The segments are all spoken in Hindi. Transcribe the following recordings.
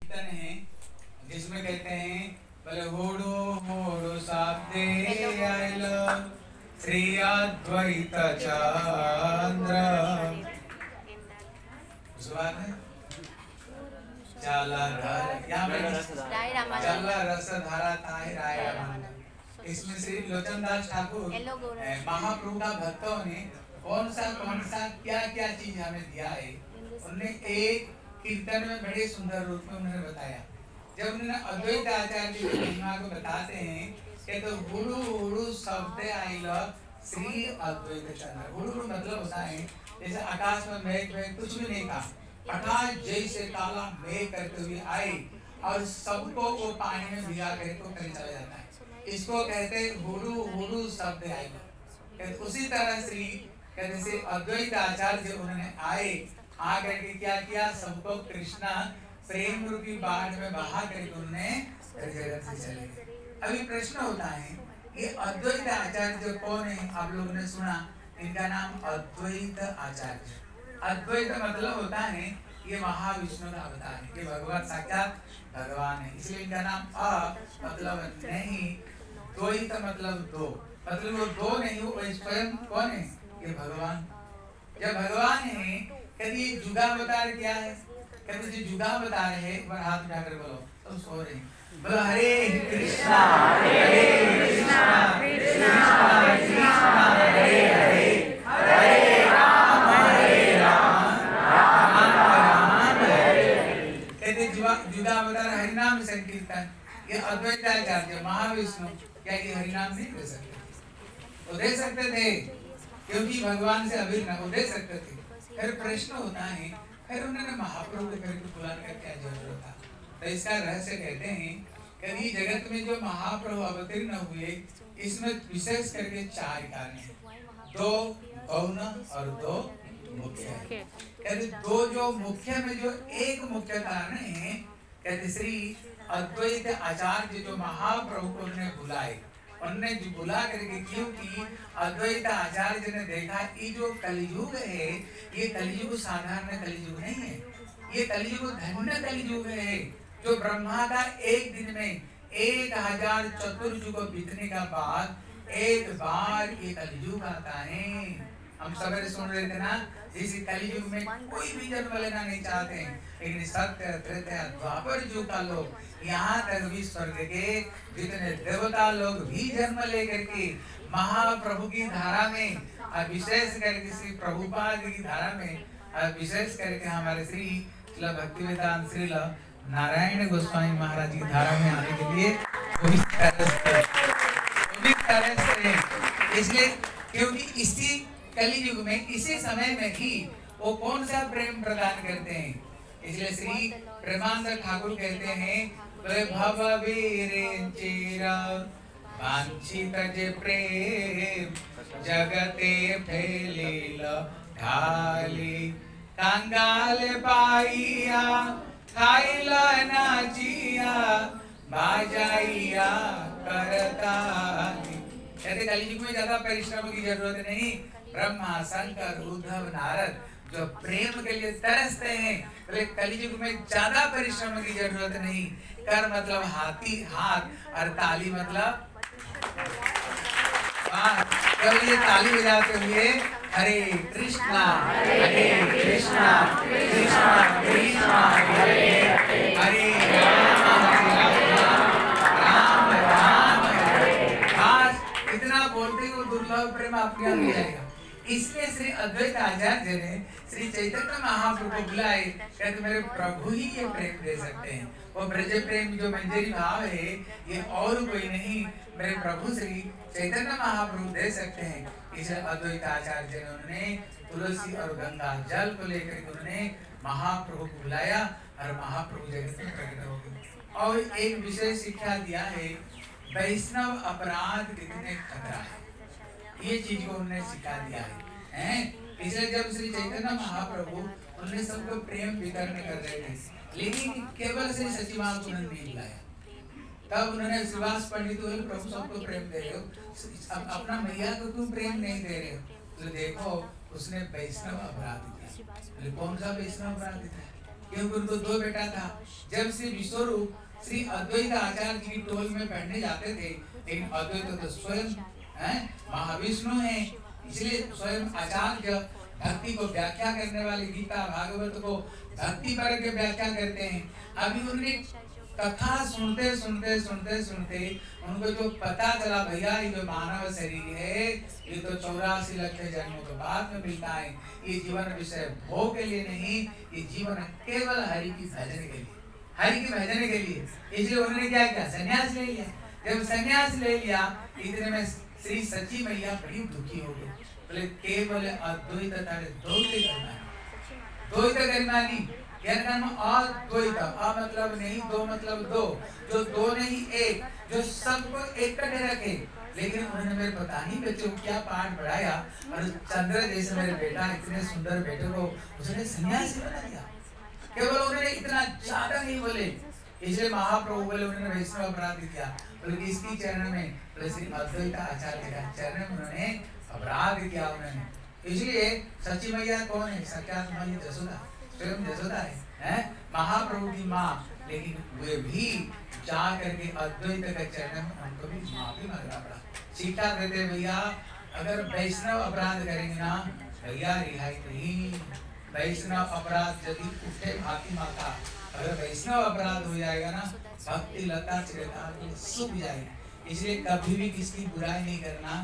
कीर्तन है जिसमें कहते हैं बोले होड़ो होड़ो साधे आइलो श्री अद्वैत चंद्र चल रस धारा ताहि राय रामानंद। इसमें श्री लोचनदास ठाकुर महाप्रभु का भक्तों ने कौन सा क्या क्या चीज हमें दिया है, उन्होंने एक कीर्तन में बड़े सुंदर रूप में उन्होंने बताया। जब उन्होंने अद्वैत आचार्य जी की महिमा को बताते हैं कि तो हुड़ु हुड़ु शब्द आइला श्री अद्वैत चंद्र। हुड़ु मतलब होता है जैसे आकाश में मेघ कुछ भी नहीं था, आकाश जैसे काला मेघ करते हुए आए और सबको वो पानी में भिगा कर तो कहीं चला जाता है। इसको कहते हैं हुड़ु हुड़ु शब्द आइला। उसी तरह श्री कहते से अद्वैत आचार्य उन्होंने आए, आकर के क्या किया, सबको कृष्णा प्रेम रूपी बाढ़ में बहा करके उन्होंने जगत से चले गए। अभी प्रश्न होता है ये अद्वैत आचार्य जो कौन है, आप लोगों ने सुना इनका नाम अद्वैत आचार्य। अद्वैत मतलब होता है ये महाविष्णु का अवतार है, ये भगवान साक्षात भगवान है, इसलिए इनका नाम अ मतलब नहीं, द्वैत मतलब दो, मतलब वो दो नहीं, वो स्वयं कौन है, ये भगवान। जब भगवान है कहते ये जुगावतार क्या है, कहते जो जुगावतार है एक बार हाथ उठाकर बोलो तो सो रहे बोलो हरे कृष्णा कृष्णा कृष्णा हरे हरे हरे राम राम राम हरे। कहते जुगावतार हरिनाम संकीर्तन, ये अद्वैताचार्य महाविष्णु क्या ये हरिनाम नहीं दे सकते? वो दे सकते थे क्योंकि भगवान से अभिन्न वो दे सकते थे। फिर प्रश्न होता है फिर उन्होंने महाप्रभु को करके बुलाने का क्या जरूरत था? तो इसका रहस्य कहते हैं कि जगत में जो महाप्रभु अवतीर्ण हुए इसमें विशेष करके चार कारण हैं, दो गौण और दो मुख्य। कहते दो जो मुख्य में जो एक मुख्य कारण है, कहते श्री अद्वैत आचार्य जो महाप्रभु को उन्होंने बुलाए, उन्होंने जो बुला करके, क्योंकि अद्वैत आचार्य ने देखा ये जो कलियुग है ये कलियुग साधारण कलियुग नहीं है, ये कलियुग धन्य कलियुग है जो ब्रह्मा का एक दिन में 1000 चतुर्युग बीतने का बाद एक बार ये कलियुग आता है। हम सवेरे सुन रहे थे ना, इस कलियुग में कोई भी जन्म लेना नहीं चाहते, लेकिन सत्य त्रेता द्वापर युग का लोग यहाँ तक भी स्वर्ग के जितने देवता लोग भी जन्म लेकर के महाप्रभु की धारा में, विशेष करके श्री प्रभुपाद की धारा में, विशेष करके हमारे श्री भक्तिवेदांत श्री नारायण गोस्वामी महाराज की धारा में आने के लिए पूरी तरह से, इसलिए क्योंकि इसी कलियुग में इसी समय में ही वो कौन सा प्रेम प्रदान करते हैं, इसलिए श्री प्रेमानंद ठाकुर कहते हैं भव वीरेंचिरा वांछित जे प्रेम जगते फैलिल ढाली कंगाल पाइया खाइला नाचिया बाजाइया करताली। कहते कलियुग में ज्यादा परिश्रम की जरूरत नहीं, ब्रह्मा शंकर उद्धव नारद जो प्रेम के लिए तरसते हैं, बोले कलियुग में ज्यादा परिश्रम की जरूरत नहीं। कर मतलब हाथी हाथ और ताली मतलब जब ये ताली बजाते हुए हरे कृष्णा कृष्णा कृष्णा हरे हरे राम राम हरे। खास इतना बोलते वो दुर्लभ प्रेम आपके यहाँ जाएगा। इसलिए श्री अद्वैत आचार्य ने श्री चैतन्य महाप्रभु को बुलाए, कहते मेरे प्रभु ही ये प्रेम दे सकते हैं, वो ब्रज प्रेम जो मंजरी भाव है ये और कोई नहीं, मेरे प्रभु श्री चैतन्य महाप्रभु दे सकते हैं। इसलिए अद्वैत आचार्य ने उन्होंने तुलसी और गंगा जल को लेकर उन्होंने महाप्रभु को बुलाया और महाप्रभु जगत में प्रकट हो गए। और एक विशेष शिक्षा दिया है, वैष्णव अपराध कितने खतरा है, ये चीज को उन्होंने सिखा दिया है। इसलिए जब श्री चैतन्य महाप्रभु उन्होंने सबको प्रेम वितरण कर रहे थे, लेकिन केवल श्री सचिवान को उन्होंने नहीं बुलाया, तब उन्होंने श्रीवास पंडित बोले प्रभु सबको प्रेम दे रहे हो, अब अपना मैया को तुम प्रेम नहीं दे रहे हो। तो देखो उसने वैष्णव अपराध किया। कौन सा वैष्णव अपराध था? क्योंकि उनको 2 बेटा था। जब श्री विश्वरूप श्री अद्वैत आचार्य जी की टोल में पढ़ने जाते थे, लेकिन अद्वैत तो स्वयं महाविष्णु है, इसलिए स्वयं आचार्य भक्ति को व्याख्या करने वाले गीता भागवत को भक्ति पर के व्याख्या करते हैं। अभी उन्होंने कथा सुनते सुनते सुनते सुनते उनको जो पता चला, भैया ये जो मानव शरीर है ये तो 84 लाख जन्मों के बाद में मिलता है, ये जीवन विषय भोग के लिए नहीं, ये जीवन केवल हरि की भजन के लिए, हरि की भजन के लिए। इसलिए उन्होंने क्या किया, संन्यास ले लिया। जब संन्यास ले लिया, इतने में श्री सची मैया बड़ी दुखी हो गई, बोले केवल अद्वैत द्वैत करना नहीं, अद्वैत अ मतलब नहीं, दो मतलब दो, जो दो नहीं एक, जो सबको इकट्ठे रखे। लेकिन उन्होंने मेरे पता नहीं बच्चों को क्या पाठ पढ़ाया, और चंद्र जैसे मेरे बेटा, इतने सुंदर बेटे को उसने सन्यासी बना दिया। केवल उन्होंने इतना ज्यादा नहीं बोले, इसलिए महाप्रभु बोले उन्होंने वैष्णव अपराध किया, बोले किसकी चरण में, बोले श्री अद्वैत आचार्य का चरण में उन्होंने अपराध किया उन्होंने। इसलिए सची मैया कौन है, साक्षात माँ जसोदा, स्वयं जसोदा है महाप्रभु की माँ, लेकिन वे भी जा करके अद्वैत का चरण में उनको भी माफी मांगना पड़ा। शिक्षा देते भैया अगर वैष्णव अपराध करेंगे ना भैया रिहाई नहीं, वैष्णव अपराध यदि उठे भाती माता, अगर वैष्णव अपराध हो जाएगा ना भक्ति लता चिरकाल सूख जाएगी। इसलिए कभी भी किसकी बुराई नहीं करना,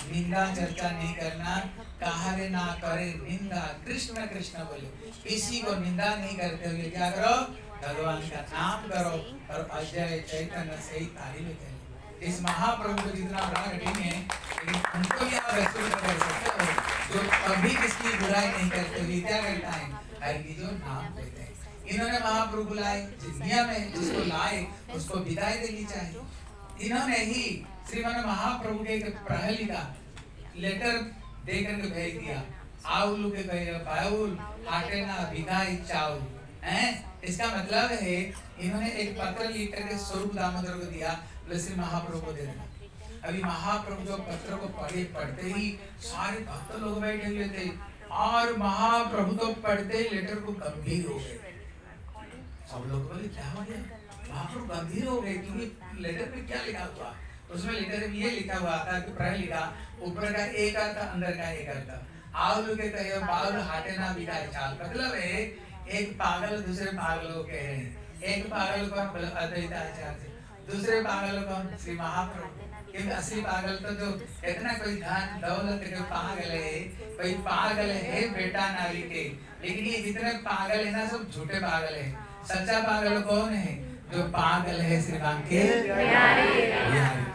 निंदा चर्चा नहीं करना, कहारे ना करे निंदा, कृष्ण कृष्ण बोले, किसी को निंदा नहीं करते हुए क्या करो, भगवान का नाम करो और अजय चैतन्य से ही तारीफ करो। इस महाप्रभु को जितना बड़ा कठिन है, लेकिन उनको भी आप रसूल कर सकते हो, जो कभी किसकी बुराई नहीं करते हुए क्या करता है, हर की जो नाम लेते हैं। इन्होंने महाप्रभु बुलाए, दुनिया में जिसको लाए उसको विदाई देनी चाहिए। इन्होंने ही श्रीमान महाप्रभु के एक प्रहलिका लेटर देकर के भेज दिया, आउल के कहे बाउल हाटे ना विदाई चाउल हैं। इसका मतलब है इन्होंने एक पत्र लिख करके स्वरूप दामोदर को दिया, श्री महाप्रभु को दे देना। अभी महाप्रभु जो पत्र को पढ़ते ही सारे भक्त लोग बैठे हुए थे, और महाप्रभु तो पढ़ते ही लेटर को गंभीर हो गए। सब लोग बोले क्या हो गया, महाप्रभु गंभीर हो गए, क्योंकि लेटर में क्या लिखा हुआ, उसमें लेटर में ये लिखा हुआ था कि प्रहलिका ऊपर का एक अर्थ अंदर का एक अर्थ, आउल के कहे बाउल हाटे ना बिगाड़ चाल, मतलब है एक पागल दूसरे पागल को कह रहे हैं। एक पागल कौन, अद्वैत आचार्य, दूसरे पागल कौन, श्री महाप्रभु। क्योंकि असली पागल तो जो इतना कोई धन दौलत के पागल है, कोई पागल है बेटा नारी के, लेकिन ये जितने पागल है ना सब झूठे पागल है। सच्चा पागल कौन है, जो पागल है श्री राम के बिहारी।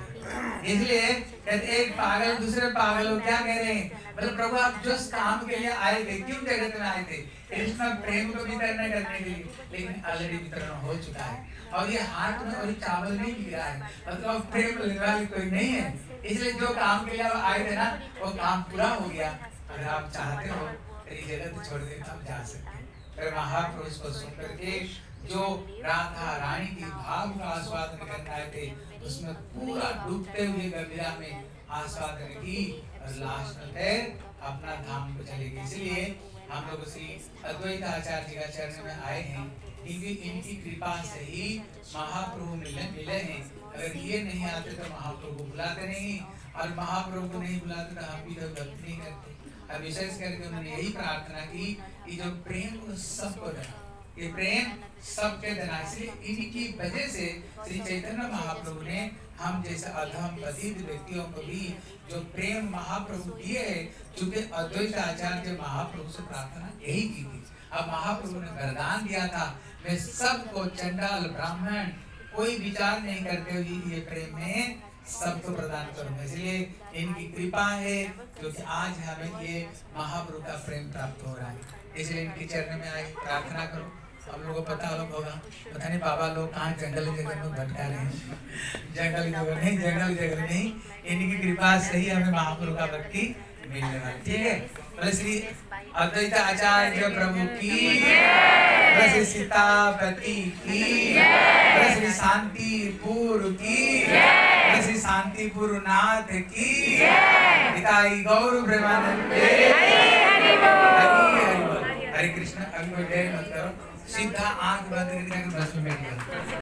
इसलिए एक पागल दूसरे पागल को क्या कह रहे हैं, मतलब प्रभु आप जिस काम के लिए आए थे, क्यों जगत में आए थे, कृष्ण प्रेम को वितरण करने के लिए, लेकिन ऑलरेडी वितरण हो चुका है, और ये हाथ में और चावल नहीं मिल रहा है, मतलब प्रेम लेने वाली कोई नहीं है। इसलिए जो काम के लिए आप आए थे ना वो काम पूरा हो गया। अगर आप चाहते हो तेरी जगत छोड़ के आप जा सकते हैं। फिर महापुरुष को सुन करके जो राधा रानी की भाव का आस्वादन करना थे, उसमें पूरा डूबते हुए गंभीरा में आस्वादन की, और लास्ट में अपना धाम को चले गए। इसलिए हम लोग श्री अद्वैत आचार्य जी का चरण में आए हैं, क्योंकि इनकी कृपा से ही महाप्रभु मिले हैं। अगर ये नहीं आते तो महाप्रभु बुलाते नहीं, और महाप्रभु को नहीं बुलाते तो हम भी तो गलती नहीं करते। अब विशेष करके उन्होंने यही प्रार्थना की कि जो प्रेम सबको देना, ये प्रेम सबके देना। इसलिए इनकी वजह से श्री चैतन्य महाप्रभु ने हम जैसे अधम पतित व्यक्तियों को भी जो प्रेम महाप्रभु दिए है, क्योंकि अद्वैत आचार्य महाप्रभु से प्रार्थना यही की थी। अब महाप्रभु ने वरदान दिया था, मैं सबको चंडाल ब्राह्मण कोई विचार नहीं करते हुए ये प्रेम में सबको प्रदान करूंगा। इसलिए इनकी कृपा है क्योंकि आज हमें ये महाप्रभु का प्रेम प्राप्त हो रहा है। इसलिए इनके चरण में आए, प्रार्थना करो। हम लोगों को पता होगा, पता नहीं बाबा लोग कहाँ जंगल जगह में भटका रहे हैं। जंगल जगह नहीं, इनकी कृपा से ही हमें महाप्रभु का भक्ति मिलने वाली। ठीक है, बोले श्री अद्वैत आचार्य प्रभु की, बोले श्री सीतापति की, बोले श्री शांतिपुर की, बोले श्री शांतिपुर नाथ की, पिताई गौर प्रेमानंद। हरे कृष्ण। अभी कोई देर मत करो, सीधा आंख बंद करके बस में बैठ गया।